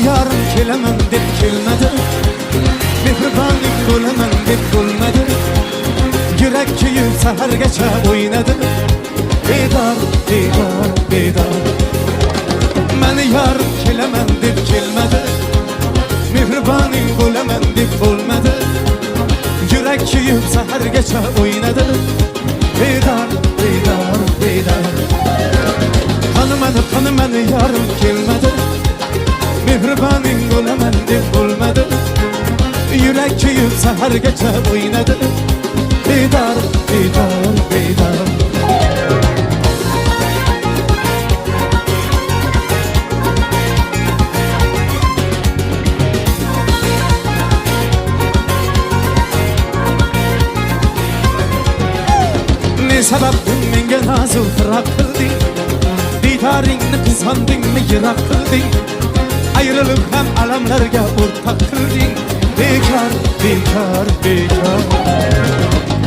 Yarım kelemem deb kelmadi, mehribonlik bo'laman deb bo'lmadi. Yurak kuyib sahargacha o'ynadi, bedor, bedor, bedor. Mani yarım kelemem deb kelmadi, mehribonlik bo'laman deb bo'lmadi. Yurak kuyib sahargacha o'ynadi, bedor, bedor, bedor. Qanimani yarım kelmadi, mehriboning bo'laman deb bo'lmadi. Yurak kuyib sahargacha o'ynadi, bedor, bedor, bedor. Ne sababdan menga nozik firoq qilding, diydoringni qizg'ondingmi yiroq qilding. Ayrılık hem alamlarga o'rtak qilding, bekor, bekor, bekor.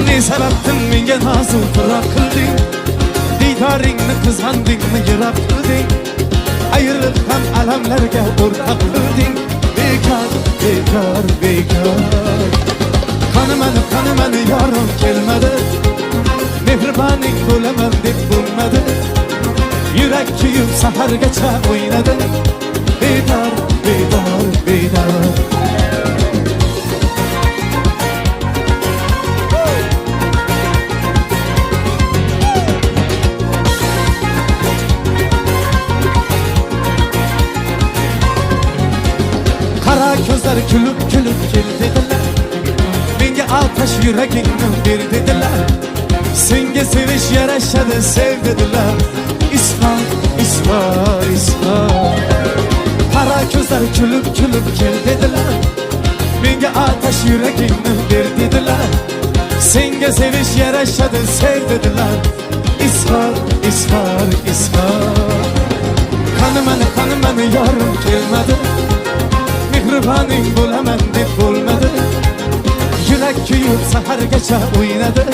Ne sababdan menga nozik firoq qilding, diydoringni qizg'ondingmi yiroq qilding. Ayrılık hem alamlarga o'rtak qilding, bekor, bekor, bekor. Qanimani yorim kelmadi, mehriboning bo'laman deb bo'lmadi. Yurak kuyib sahargacha o'ynadi, bedor, bedor, bedor. Qara ko'zlar kulib kulib kel dedilar, menga ateş yuragingni ber dedilar. Senga sevish yarashadi sev dedilar, isfar, isfar, isfar. Qara ko'zlar kulib kulib kel dedilar, menga ateş yuragingni ber dedilar. Senga sevish yarashadi sev dedilar, isfar, isfar, isfar. Qanimani yorim kelmadi, mehriboning bo'laman deb bo'lmadi. Yurak kuyib sahargacha o'ynadi,